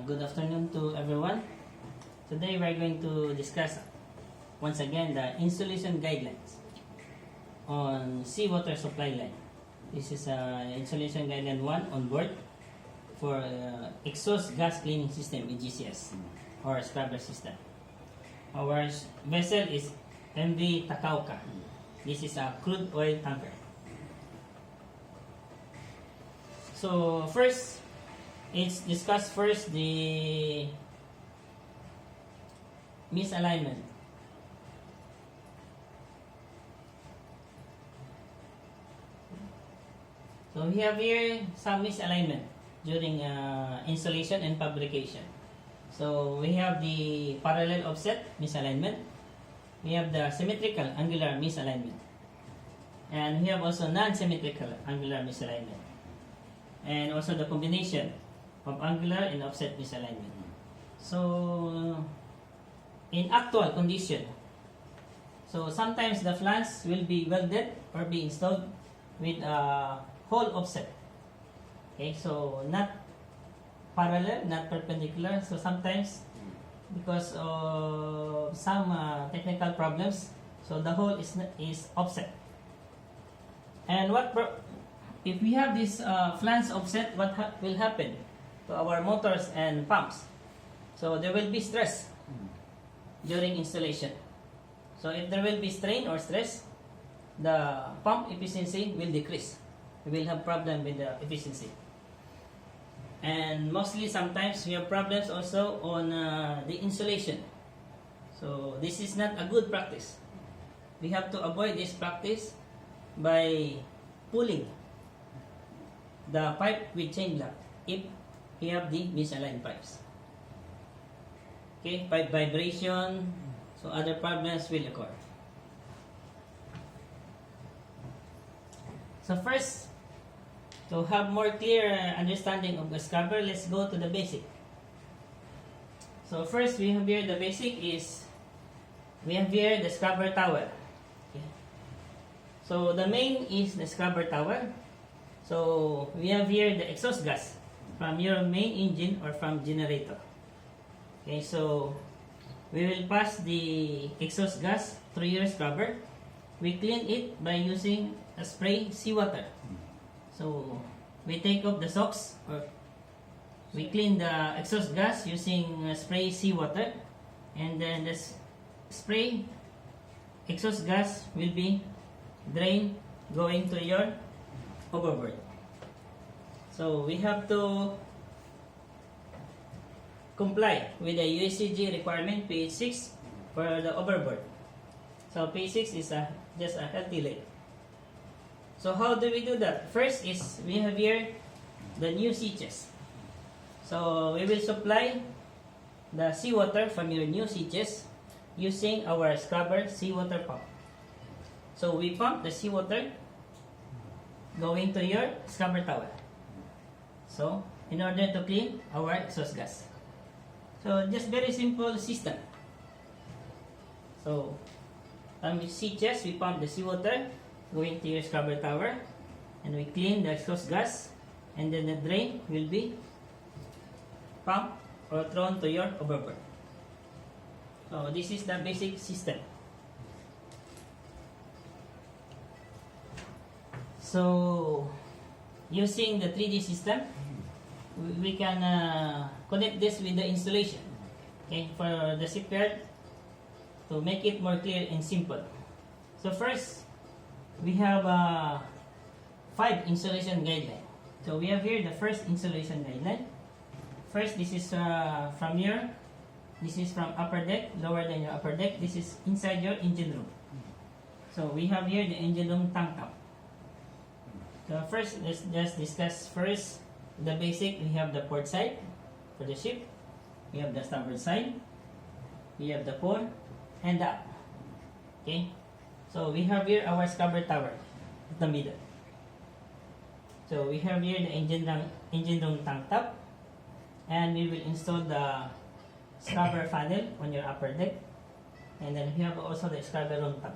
Good afternoon to everyone. Today we're going to discuss once again the installation guidelines on seawater supply line. This is installation guideline 1 on board for exhaust gas cleaning system EGCS or scrubber system. Our vessel is MV Takauka. This is a crude oil tanker. So first, let's discuss first the misalignment. So we have here some misalignment during installation and fabrication. So we have the parallel offset misalignment. We have the symmetrical angular misalignment. And we have also non-symmetrical angular misalignment. And also the combination of angular and offset misalignment. So in actual condition, so sometimes the flange will be welded or be installed with a whole offset. Okay, so not parallel, not perpendicular. So sometimes because of some technical problems, so the hole is offset. And if we have this flange offset, what will happen to our motors and pumps? So there will be stress during installation. So if there will be strain or stress, the pump efficiency will decrease. We will have problem with the efficiency. And mostly sometimes we have problems also on the insulation. So this is not a good practice. We have to avoid this practice by pulling the pipe with chain block if we have the misaligned pipes. Okay, pipe vibration, so other problems will occur. So first, to have more clear understanding of the scrubber, let's go to the basic. So first, we have here the basic is, we have here the scrubber tower. Okay. So the main is the scrubber tower. So we have here the exhaust gas from your main engine or from generator. Okay, so we will pass the exhaust gas through your scrubber. We clean it by using a spray seawater. So we take off the socks, or we clean the exhaust gas using spray seawater, and then the spray exhaust gas will be drained going to your overboard. So we have to comply with the USCG requirement pH6 for the overboard. So pH6 is just a healthy level. So how do we do that? First is we have here the new switches. So we will supply the seawater from your new switches using our scrubber seawater pump. So we pump the seawater going to your scrubber tower. So in order to clean our exhaust gas. So just very simple system. So from the switches we pump the seawater going to your scrubber tower, and we clean the exhaust gas, and then the drain will be pumped or thrown to your overboard. So this is the basic system. So using the 3D system, we can connect this with the installation, okay, for the shipyard to make it more clear and simple. So first, we have 5 installation guidelines. So we have here the first installation guideline. First, this is from upper deck, lower than your upper deck. This is inside your engine room. So we have here the engine room tank top. So first, let's just discuss first the basic. We have the port side for the ship. We have the starboard side. We have the fore and the up. Okay. So we have here our scrubber tower at the middle. So we have here the engine room tank top, and we will install the scrubber funnel on your upper deck, and then we have also the scrubber room top.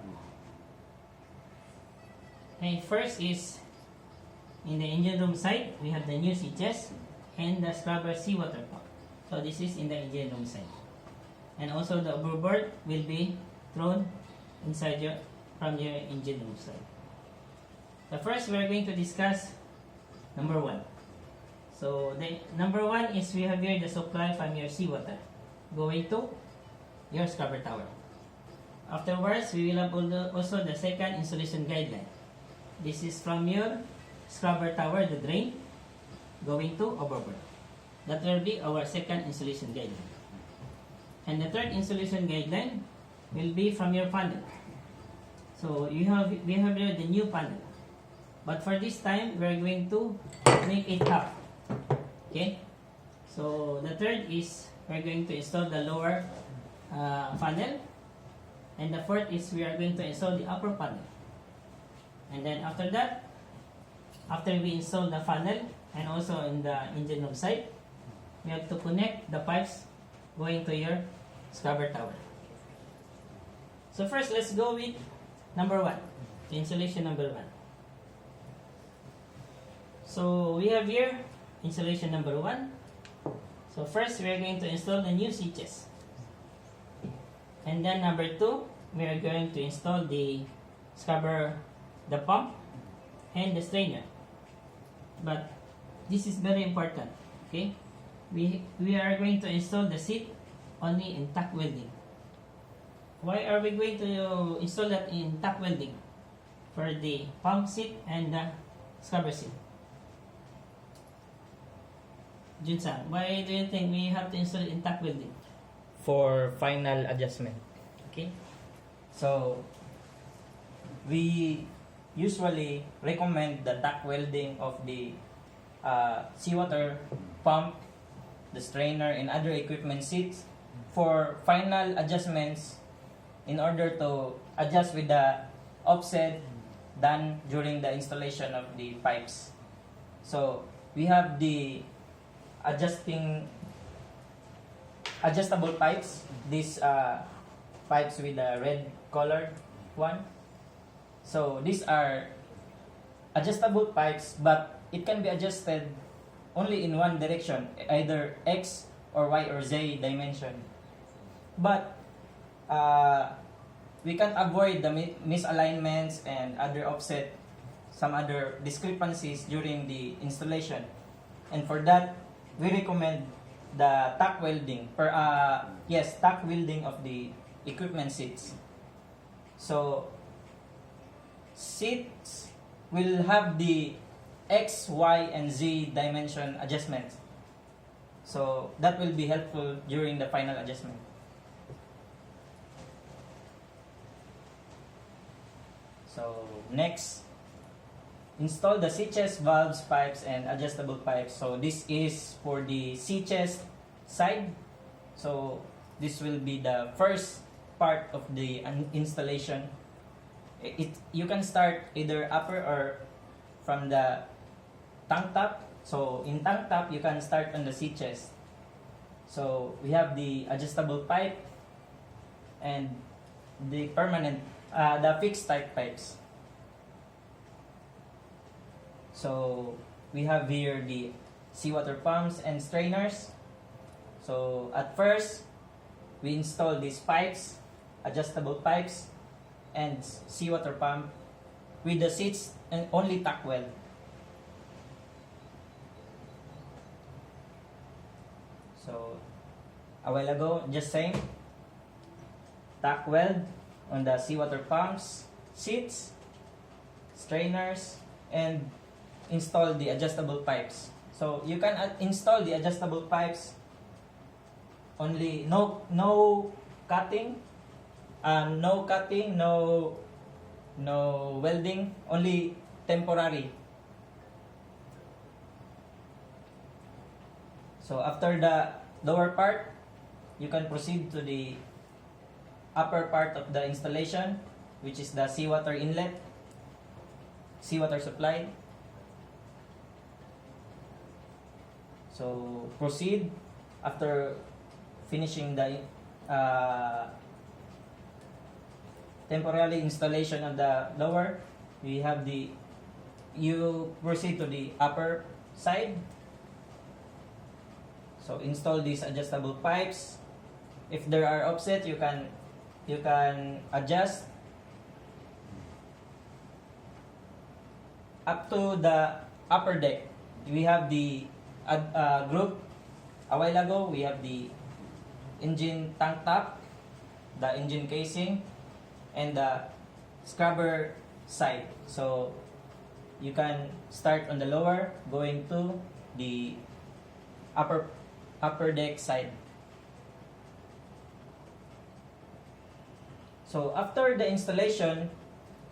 Okay, first is in the engine room side, we have the new switches and the scrubber seawater pump. So this is in the engine room side. And also the overboard will be thrown inside from your engine room side. The first we are going to discuss number 1. So the number 1 is we have here the supply from your seawater going to your scrubber tower. Afterwards, we will have also the second installation guideline. This is from your scrubber tower, the drain, going to overboard. That will be our second installation guideline. And the third installation guideline will be from your panel. So we have here the new panel. But for this time, we are going to make it half. Okay? So the third is we are going to install the lower funnel. And the fourth is we are going to install the upper funnel. And then after that, after we install the funnel and also in the engine room side, we have to connect the pipes going to your scrubber tower. So first, let's go with number 1, the installation number 1. So we have here installation number 1. So first, we are going to install the new switches. And then number 2, we are going to install the scrubber, the pump, and the strainer. But this is very important. Okay, we are going to install the seat only in tack welding. Why are we going to install that in tack welding? For the pump seat and the scrubber seat. Junsan, why do you think we have to install it in tack welding? For final adjustment. Okay. So, we usually recommend the tack welding of the seawater pump, the strainer, and other equipment seats for final adjustments in order to adjust with the offset done during the installation of the pipes. So, we have the adjustable pipes, these pipes with the red colored one. So these are adjustable pipes, but it can be adjusted only in one direction, either X or Y or Z dimension. But we can avoid the misalignments and other offset, some other discrepancies during the installation. And for that, we recommend the tack welding, tack welding of the equipment seats. So, seats will have the X, Y, and Z dimension adjustments. So, that will be helpful during the final adjustment. So, next, install the C-chest valves, pipes, and adjustable pipes. So this is for the C-chest side. So this will be the first part of the installation. You can start either upper or from the tank top. So in tank top, you can start on the C-chest. So we have the adjustable pipe and the permanent, the fixed type pipes. So we have here the seawater pumps and strainers. So at first, we install these pipes, adjustable pipes, and seawater pump with the seats and only tack weld. So a while ago, just same tack weld on the seawater pumps, seats, strainers, and install the adjustable pipes. So you can install the adjustable pipes only, no cutting, no welding, only temporary. So after the lower part, you can proceed to the upper part of the installation, which is the seawater inlet, seawater supply. So proceed after finishing the temporary installation of the lower. You proceed to the upper side. So install these adjustable pipes. If there are offset, you can adjust up to the upper deck. We have the group a while ago. We have the engine tank top, the engine casing, and the scrubber side. So you can start on the lower, going to the upper deck side. So after the installation,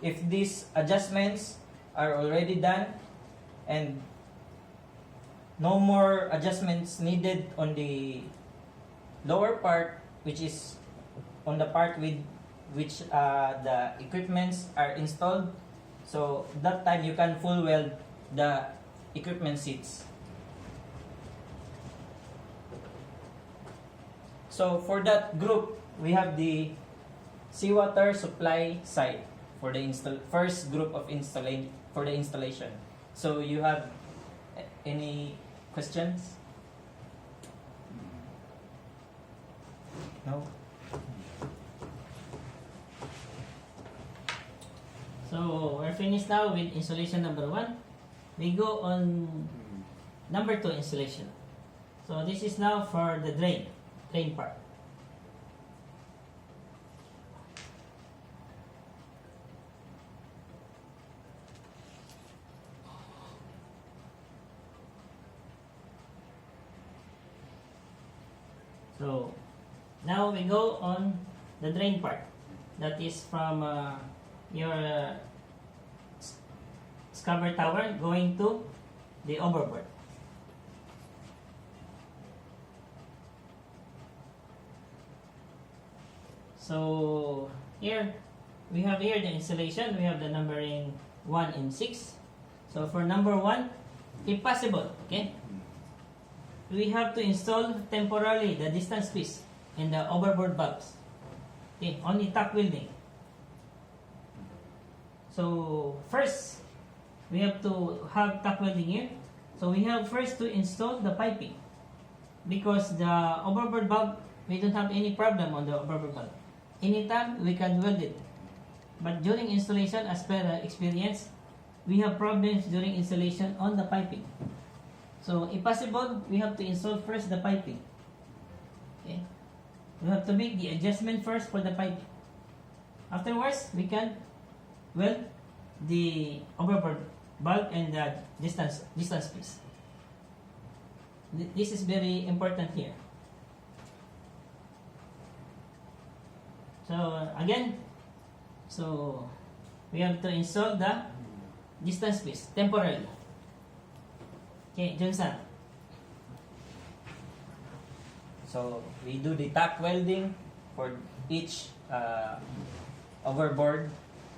if these adjustments are already done and no more adjustments needed on the lower part, which is on the part with which the equipments are installed, so that time you can full weld the equipment seats. So for that group, we have the seawater supply side for the first group of installation. So you have any questions? No? So we're finished now with installation number 1. We go on number 2 installation. So this is now for the drain part. So now we go on the drain part. That is from your scrubber tower going to the overboard. So here we have the installation. We have the numbering 1 and 6. So for number 1, if possible, okay, we have to install temporarily the distance piece and the overboard valves. Okay, only tack welding. So first, we have to have tack welding here. So we have first to install the piping, because the overboard valve, we don't have any problem on the overboard valve. Anytime we can weld it. But during installation, as per experience, we have problems during installation on the piping. So if possible, we have to install first the piping. Okay, we have to make the adjustment first for the piping. Afterwards, we can weld the overboard valve and the distance piece. This is very important here. So again, so we have to install the distance piece temporarily. Okay, Junsan. So we do the tack welding for each overboard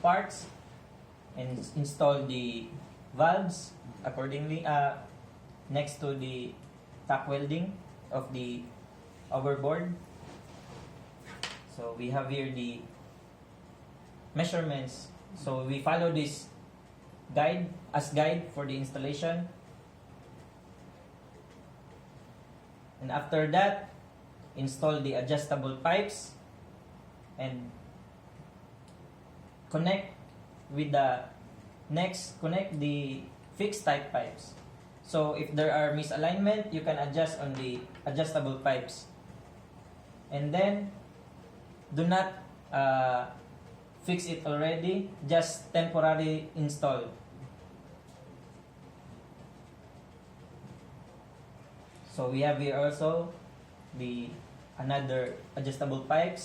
parts and install the valves accordingly next to the tack welding of the overboard. So we have here the measurements. So we follow this guide for the installation. And after that, install the adjustable pipes and connect the fixed type pipes. So if there are misalignment, you can adjust on the adjustable pipes. And then do not fix it already, just temporarily install. So we have here also the another adjustable pipe.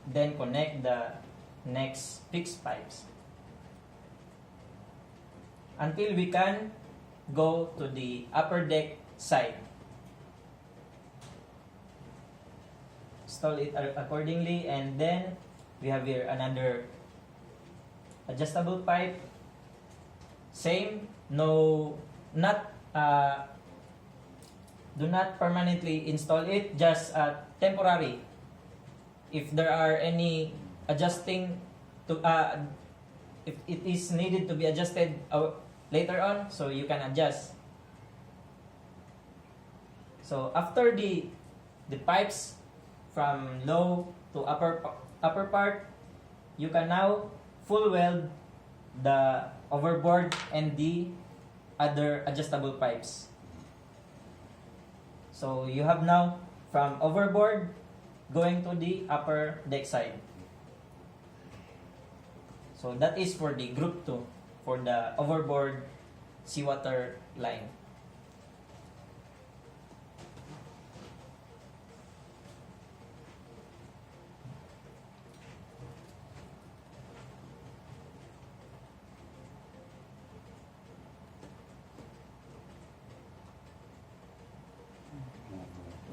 Then connect the next fixed pipes until we can go to the upper deck side. Install it accordingly, and then we have here another adjustable pipe. Same, do not permanently install it, just temporary. If there are any adjusting to if it is needed to be adjusted later on, so you can adjust. So after the pipes from low to upper part, you can now full weld the overboard and the other adjustable pipes. So you have now from overboard going to the upper deck side. So that is for the group 2 for the overboard seawater line.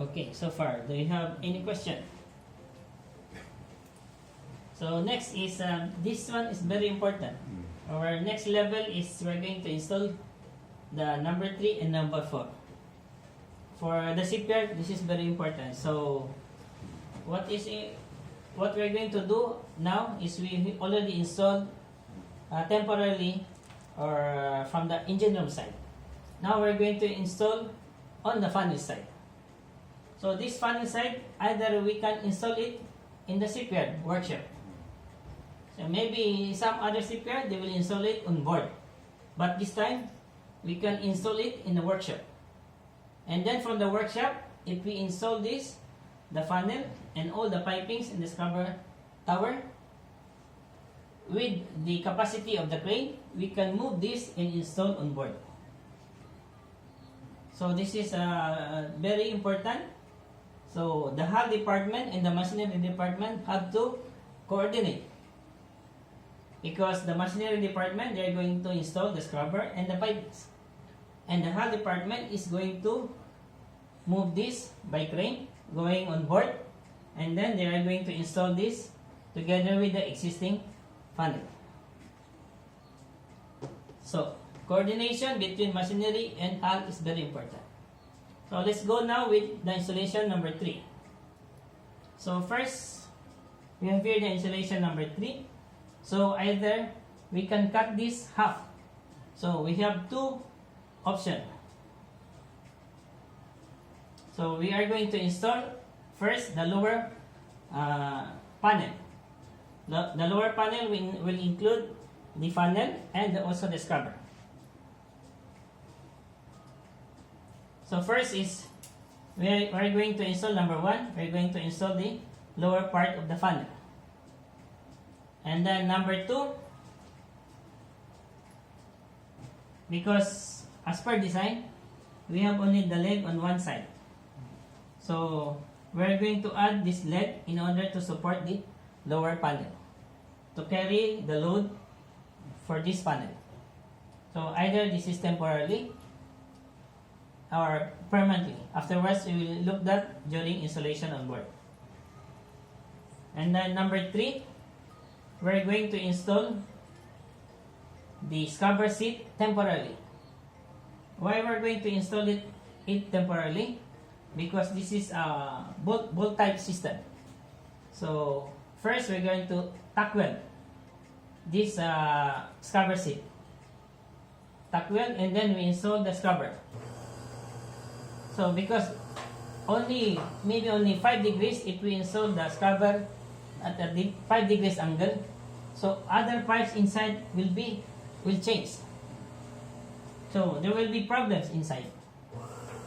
Okay, so far, do you have any question? So next is, this one is very important. Our next level is we're going to install the number 3 and number 4. For the shipyard, this is very important. So what we're going to do now is we already installed temporarily or from the engine room side. Now we're going to install on the funnel side. So this funnel side, either we can install it in the shipyard workshop. So maybe some other shipyard, they will install it on board. But this time, we can install it in the workshop. And then from the workshop, if we install this, the funnel and all the pipings in the scrubber tower, with the capacity of the crane, we can move this and install on board. So this is very important. So the hull department and the machinery department have to coordinate, because the machinery department, they are going to install the scrubber and the pipes, and the hull department is going to move this by crane going on board, and then they are going to install this together with the existing funnel. So coordination between machinery and hull is very important. So let's go now with the installation number 3. So first, we have here the installation number 3. So either we can cut this half. So we have 2 options. So we are going to install first the lower panel. The lower panel will include the funnel and also the scrubber. So first is, we are going to install number 1, we are going to install the lower part of the funnel. And then number 2, because as per design, we have only the leg on one side. So we are going to add this leg in order to support the lower panel, to carry the load for this panel. So either this is temporarily or permanently. Afterwards, we will look that during installation on board. And then number 3, we're going to install the scrubber seat temporarily. Why we're going to install it temporarily? Because this is a bolt type system. So first, we're going to tack weld this scrubber seat. Tack weld, and then we install the scrubber. So because maybe only 5 degrees, if we install the scrubber at a 5 degrees angle, so other pipes inside will change. So there will be problems inside.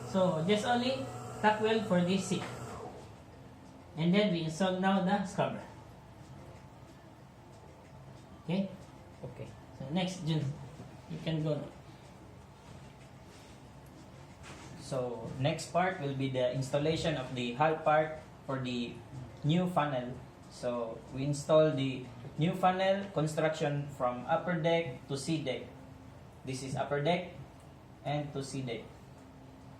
So just only tack weld for this seat, and then we install now the scrubber. Okay. Okay. So next, Jun, you can go now. So next part will be the installation of the hull part for the new funnel. So we install the new funnel construction from upper deck to sea deck. This is upper deck and to sea deck.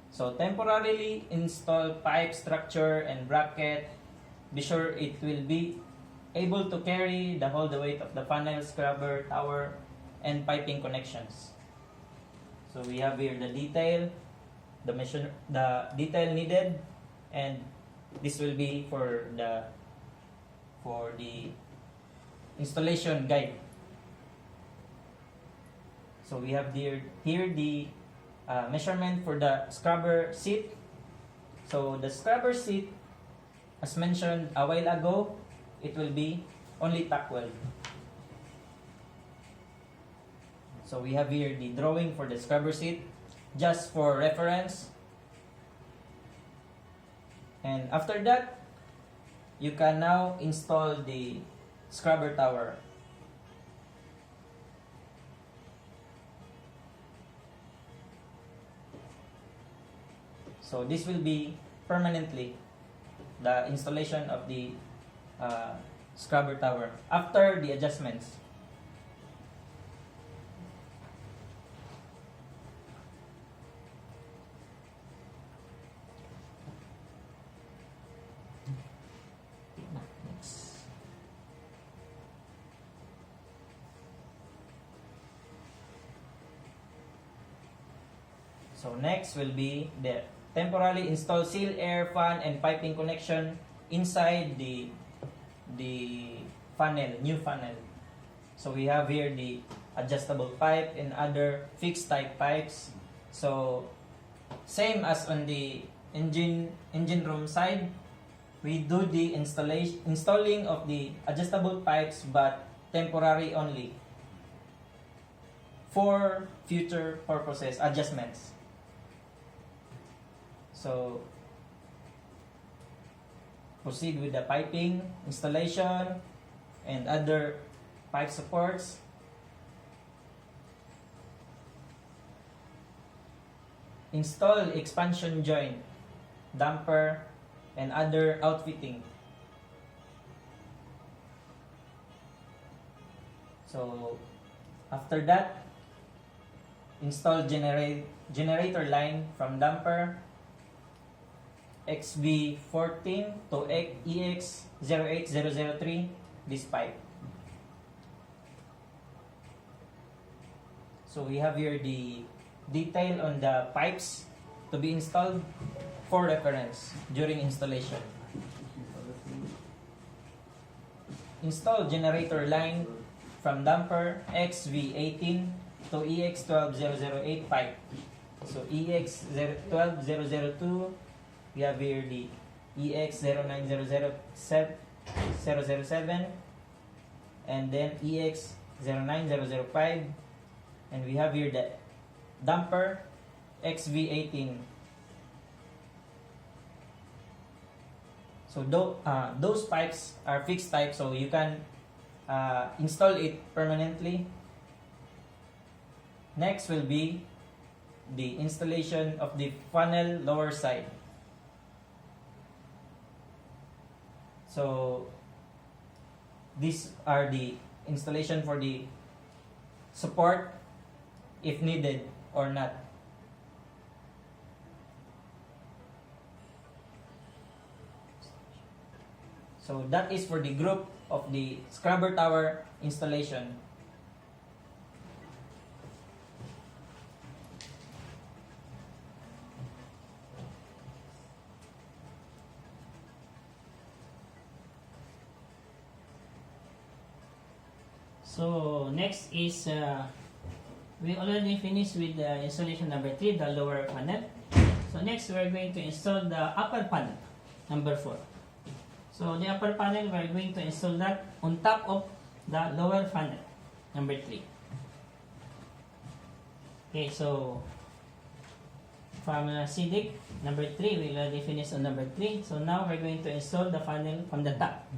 So temporarily install pipe structure and bracket. Be sure it will be able to carry the whole weight of the funnel, scrubber, tower, and piping connections. So we have here the detail, the detail needed, and this will be for the installation guide. So we have here the measurement for the scrubber seat So the scrubber seat, as mentioned a while ago, it will be only tack weld. So we have here the drawing for the scrubber seat, just for reference. And after that, you can now install the scrubber tower. So this will be permanently the installation of the scrubber tower after the adjustments. So next will be the temporarily install seal, air, fan, and piping connection inside the funnel, new funnel. So we have here the adjustable pipe and other fixed type pipes. So same as on the engine room side, we do the installing of the adjustable pipes, but temporary only for future purposes adjustments. So proceed with the piping installation and other pipe supports. Install expansion joint, damper, and other outfitting. So after that, install generator line from damper XB14 to EX08003, this pipe. So we have here the detail on the pipes to be installed for reference during installation. Install generator line from damper XV18 to EX12008 pipe. So EX12002, we have here the EX09007, and then EX09005, and we have here the damper XV18. So those pipes are fixed type, so you can install it permanently. Next will be the installation of the funnel lower side. So these are the installation for the support if needed or not. So that is for the group of the scrubber tower installation. So next is we already finished with the installation number 3, the lower panel. So next we are going to install the upper panel, number 4. So the upper panel, we are going to install that on top of the lower panel, number 3. Okay, so from CDIC, number 3, we already finished on number 3. So now we're going to install the funnel from the top.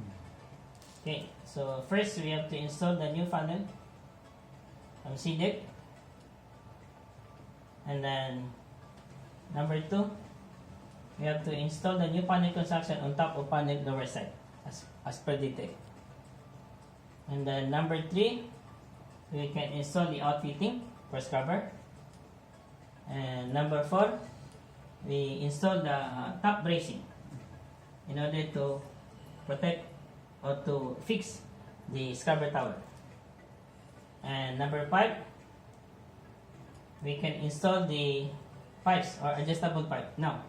Okay, so first we have to install the new funnel from CDIC. And then number 2, we have to install the new panel construction on top of panel lower side as per detail. And then number 3, we can install the outfitting for scrubber. And number 4, we install the top bracing in order to protect or to fix the scrubber tower. And number 5, we can install the pipes or adjustable pipe now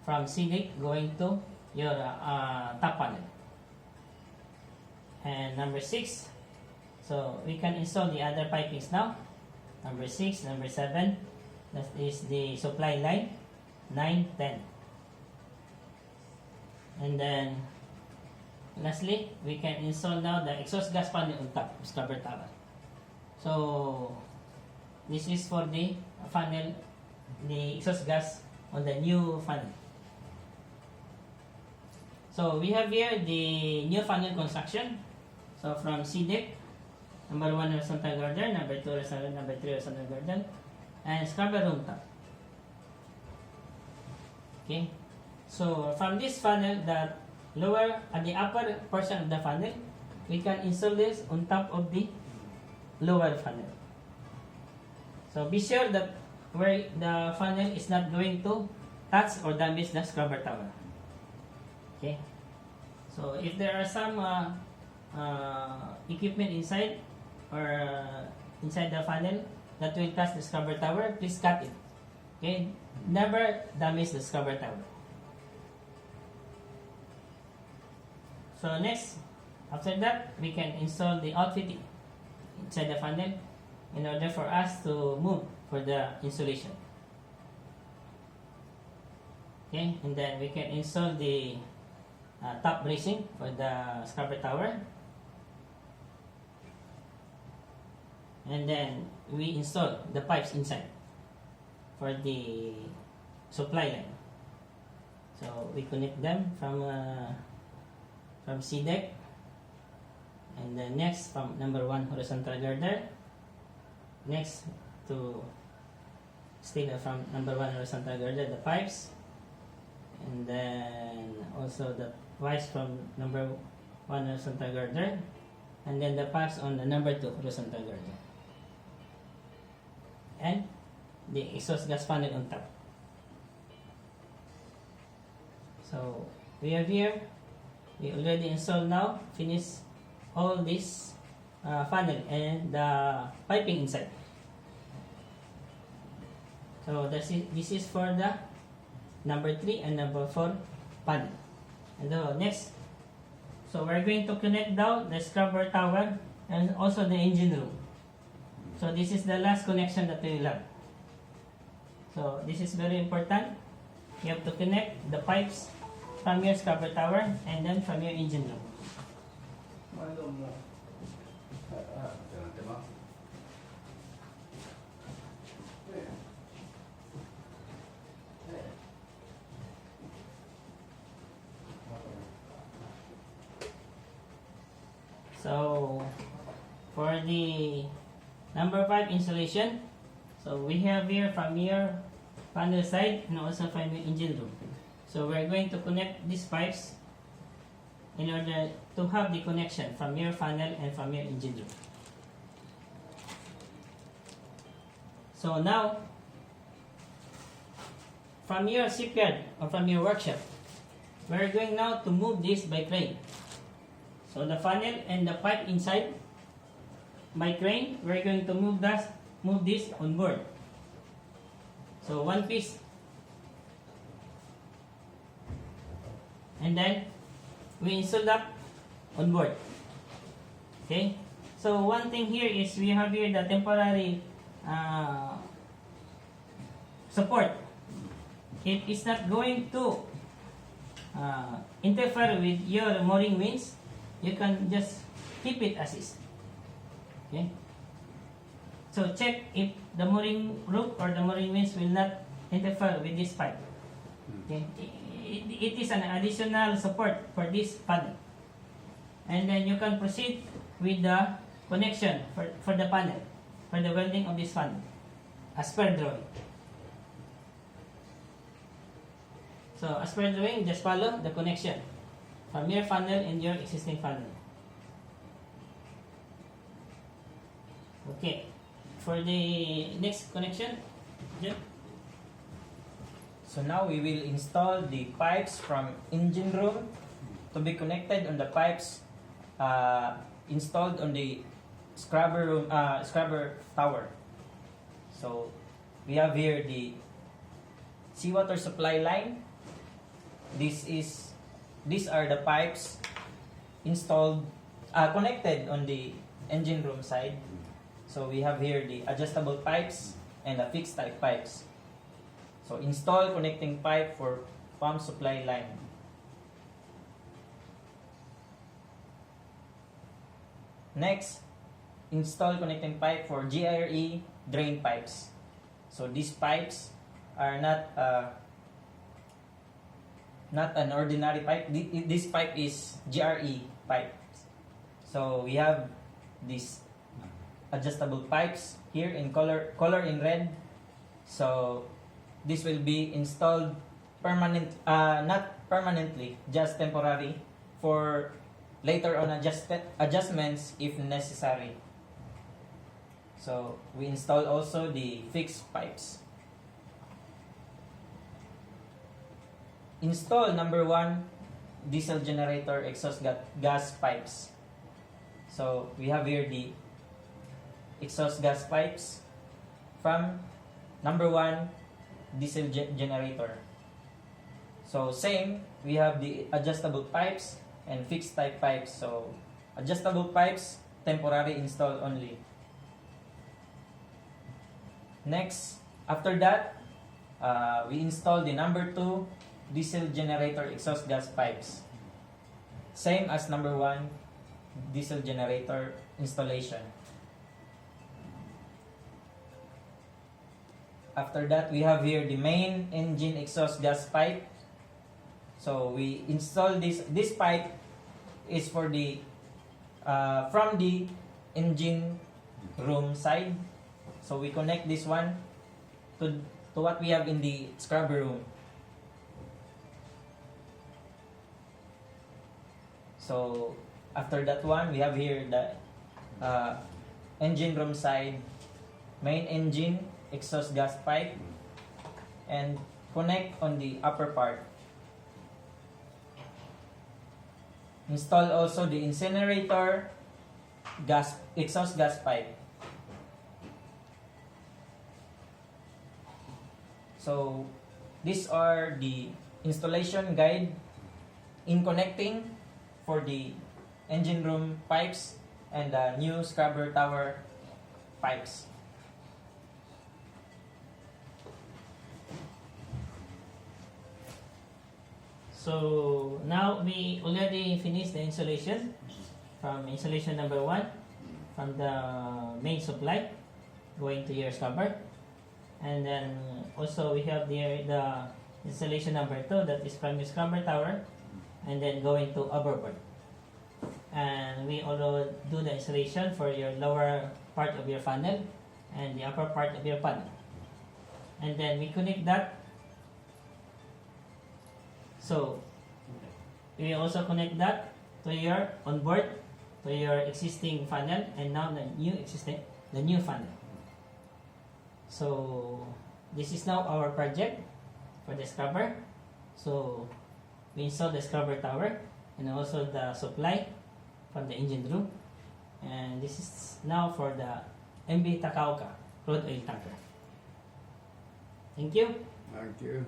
from CDIC going to your top panel. And number 6, so we can install the other pipings now. Number 6, number 7, that is the supply line, 9, 10. And then lastly, we can install now the exhaust gas panel on top of scrubber tower. So this is for the funnel, the exhaust gas on the new funnel. So we have here the new funnel construction. So from C-deck, number 1 horizontal girder, number 2 horizontal, number 3 horizontal girder, and scrubber room top. Okay. So from this funnel, the lower and the upper portion of the funnel, we can install this on top of the lower funnel. So be sure that where the funnel is not going to touch or damage the scrubber tower. Okay. So if there are some equipment inside or inside the funnel that will touch the scrubber tower, please cut it. Okay. Never damage the scrubber tower. So next, after that, we can install the outfitting inside the funnel in order for us to move for the installation. Okay, and then we can install the top bracing for the scrubber tower. And then we install the pipes inside for the supply line. So we connect them from C-deck, and then next from number 1 horizontal girder, next to still from number 1 horizontal girder the pipes, and then also the pipes from number 1 horizontal girder, and then the pipes on the number 2 horizontal girder, and the exhaust gas panel on top. So we have here, we already installed now, finish all this funnel and the piping inside. So this is for the number 3 and number 4 panel. And next, so we're going to connect down the scrubber tower and also the engine room. So this is the last connection that we will have. So this is very important. You have to connect the pipes from your scrubber tower and then from your engine room. So for the number 5 installation, so we have here from your panel side and also from your engine room. So we're going to connect these pipes in order to have the connection from your funnel and from your engine room. So now, from your shipyard or from your workshop, we're going now to move this by crane. So the funnel and the pipe inside, by crane, we're going to move this on board. So one piece. And then we install that on board. Okay. So one thing here is we have here the temporary support. It is not going to interfere with your mooring wings. You can just keep it as is. Okay. So check if the mooring rope or the mooring wings will not interfere with this pipe. Okay. It is an additional support for this panel. And then you can proceed with the connection for the panel, for the welding of this panel, as per drawing. So as per drawing, just follow the connection from your funnel and your existing funnel. Okay. For the next connection, Jeff? So now we will install the pipes from engine room to be connected on the pipes installed on the scrubber room, scrubber tower. So we have here the seawater supply line. These are the pipes installed, connected on the engine room side. So we have here the adjustable pipes and the fixed type pipes. So install connecting pipe for pump supply line. Next, install connecting pipe for GRE drain pipes. So these pipes are not an ordinary pipe. This pipe is GRE pipe. So we have these adjustable pipes here in color in red. So this will be installed not permanently, just temporary, for later on adjustments if necessary. So we install also the fixed pipes. Install number 1 diesel generator exhaust gas pipes. So we have here the exhaust gas pipes from number 1 diesel generator. So same, we have the adjustable pipes and fixed type pipes. So adjustable pipes, temporary install only. Next, after that, we install the number 2 diesel generator exhaust gas pipes. Same as number 1 diesel generator installation. After that, we have here the main engine exhaust gas pipe. So we install this pipe is for the from the engine room side. So we connect this one to what we have in the scrubber room. So after that one, we have here the engine room side, main engine exhaust gas pipe, and connect on the upper part. Install also the incinerator exhaust gas pipe. So these are the installation guide in connecting for the engine room pipes and the new scrubber tower pipes. So now we already finished the installation from installation number 1 from the main supply going to your scrubber, and then also we have the installation number 2 that is from your scrubber tower and then going to overboard. And we also do the installation for your lower part of your funnel and the upper part of your funnel, and then we connect that. So we also connect that to your onboard, to your existing funnel, and now the new funnel. So this is now our project for the scrubber. So we install the scrubber tower and also the supply from the engine room, and this is now for the MV Takauka crude oil tanker. Thank you. Thank you.